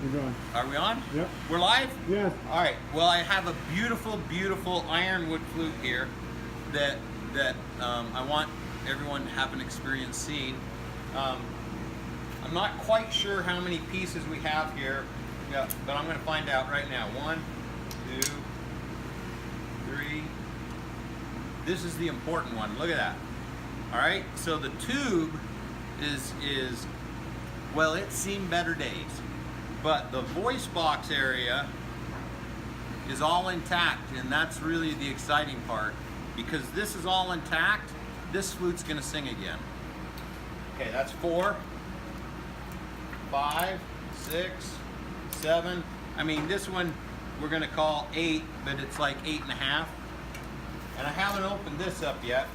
We're going. Are we on? Yep. We're live? Yes. All right. Well, I have a beautiful, beautiful ironwood flute here that I want everyone to have an experience seeing. I'm not quite sure how many pieces we have here, but I'm going to find out right now. 1, 2, 3. This is the important one. Look at that. All right. So the tube is well, it's seen better days. But the voice box area is all intact, and that's really the exciting part. Because this is all intact, this flute's gonna sing again. Okay, that's 4, 5, 6, 7. I mean, this one we're gonna call 8, but it's like 8.5. And I haven't opened this up yet.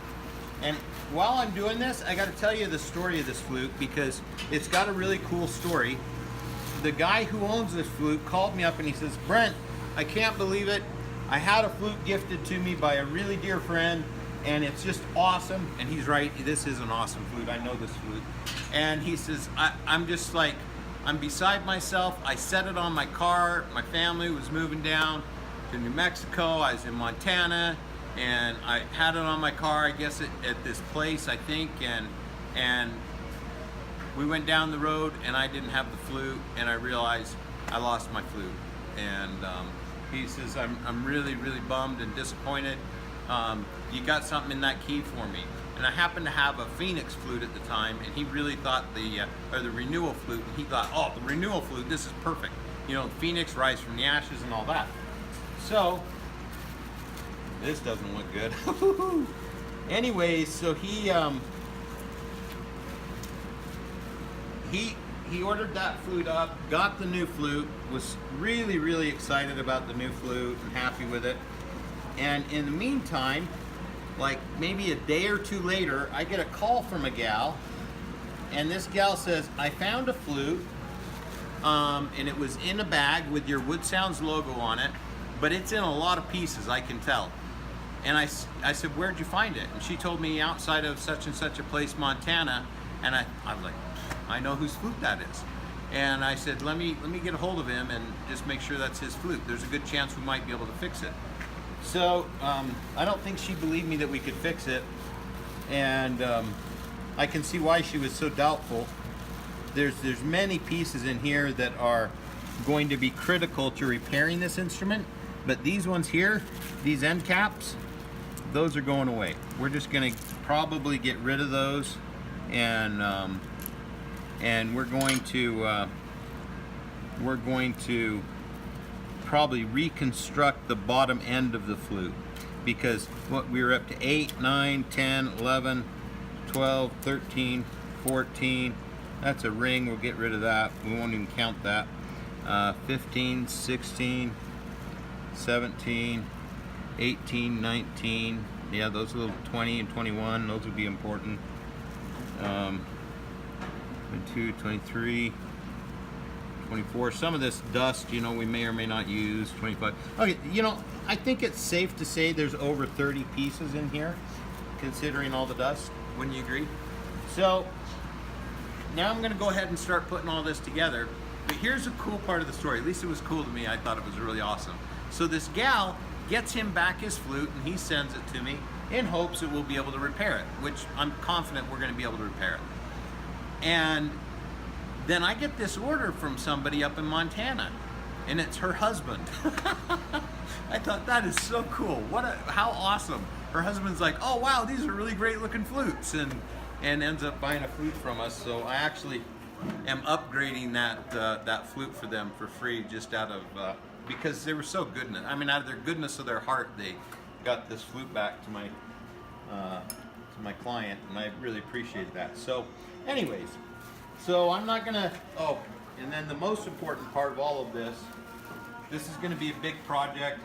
And while I'm doing this, I gotta tell you the story of this flute because it's got a really cool story. The guy who owns this flute called me up and he says, Brent, I can't believe it. I had a flute gifted to me by a really dear friend and it's just awesome. And he's right, this is an awesome flute. I know this flute. And he says, I'm just like, I'm beside myself. I set it on my car. My family was moving down to New Mexico. I was in Montana and I had it on my car, I guess at this place, I think. And we went down the road and I didn't have the flute and I realized I lost my flute. And he says, I'm really, really bummed and disappointed. You got something in that key for me. And I happened to have a Phoenix flute at the time and he really thought the renewal flute, and he thought, oh, the renewal flute, this is perfect. You know, Phoenix, rise from the ashes and all that. So, this doesn't look good. Anyways, so he ordered that flute up, got the new flute, was really, really excited about the new flute and happy with it. And in the meantime, like maybe a day or two later, I get a call from a gal, and this gal says, I found a flute, and it was in a bag with your Wood Sounds logo on it, but it's in a lot of pieces, I can tell. And I said, where'd you find it? And she told me outside of such and such a place, Montana. And I'm like, I know whose flute that is. And I said, let me get a hold of him and just make sure that's his flute. There's a good chance we might be able to fix it. So I don't think she believed me that we could fix it. And I can see why she was so doubtful. There's many pieces in here that are going to be critical to repairing this instrument. But these ones here, these end caps, those are going away. We're just going to probably get rid of those, and we're going to probably reconstruct the bottom end of the flute, because what we were up to 8, 9, 10, 11, 12, 13, 14. That's a ring. We'll get rid of that. We won't even count that. 15, 16. 17, 18, 19, yeah, those little 20 and 21, those would be important. 22, 23, 24, some of this dust, you know, we may or may not use. 25, okay, you know, I think it's safe to say there's over 30 pieces in here, considering all the dust. Wouldn't you agree? So, now I'm gonna go ahead and start putting all this together, but here's a cool part of the story. At least it was cool to me. I thought it was really awesome. So this gal gets him back his flute and he sends it to me in hopes that we'll be able to repair it, which I'm confident we're going to be able to repair it. And then I get this order from somebody up in Montana, and it's her husband. I thought, that is so cool. How awesome. Her husband's like, oh wow, these are really great looking flutes, and ends up buying a flute from us. So I actually am upgrading that flute for them for free, just out of because they were so good in it. I mean, out of their goodness of their heart, they got this flute back to my client, and I really appreciated that. So, anyways, so I'm not gonna. Oh, and then the most important part of all of this is gonna be a big project,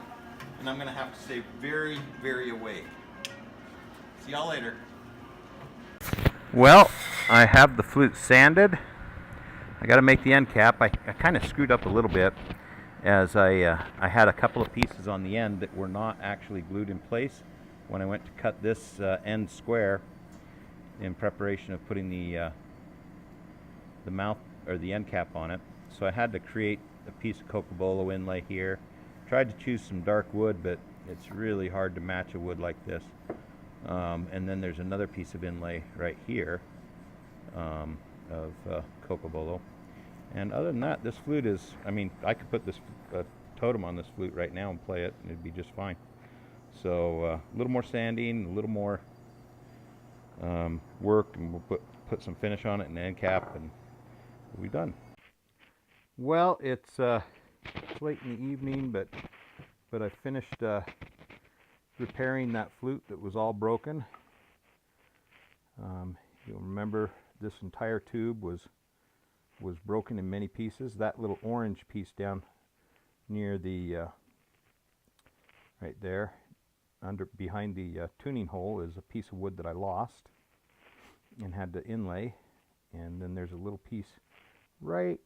and I'm gonna have to stay very, very awake. See y'all later. Well, I have the flute sanded. I got to make the end cap. I kind of screwed up a little bit, as I had a couple of pieces on the end that were not actually glued in place when I went to cut this end square in preparation of putting the mouth or the end cap on it. so I had to create a piece of cocobolo inlay here. Tried to choose some dark wood, but it's really hard to match a wood like this. And then there's another piece of inlay right here of cocobolo. And other than that, this flute is, I mean, I could put this totem on this flute right now and play it, and it'd be just fine. So a little more sanding, a little more work, and we'll put some finish on it and end cap, and we'll be done. Well, it's late in the evening, but I finished repairing that flute that was all broken. You'll remember this entire tube was broken in many pieces. That little orange piece down near the right there, behind the tuning hole, is a piece of wood that I lost and had to inlay. And then there's a little piece right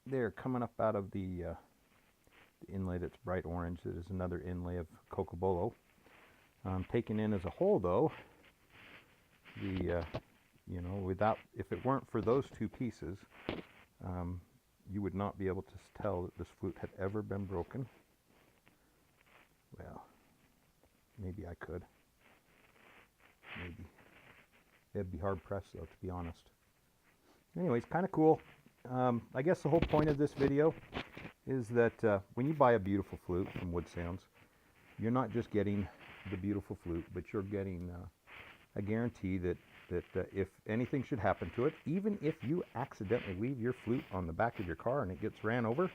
there coming up out of the inlay that's bright orange. That is another inlay of cocobolo. Taken in as a whole, though, the you know, if it weren't for those two pieces, you would not be able to tell that this flute had ever been broken. Well, maybe I could. Maybe. It'd be hard pressed, though, to be honest. Anyways, kind of cool. I guess the whole point of this video is that when you buy a beautiful flute from Wood Sounds, you're not just getting the beautiful flute, but you're getting a guarantee that if anything should happen to it, even if you accidentally leave your flute on the back of your car and it gets ran over,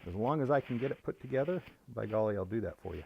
as long as I can get it put together, by golly, I'll do that for you.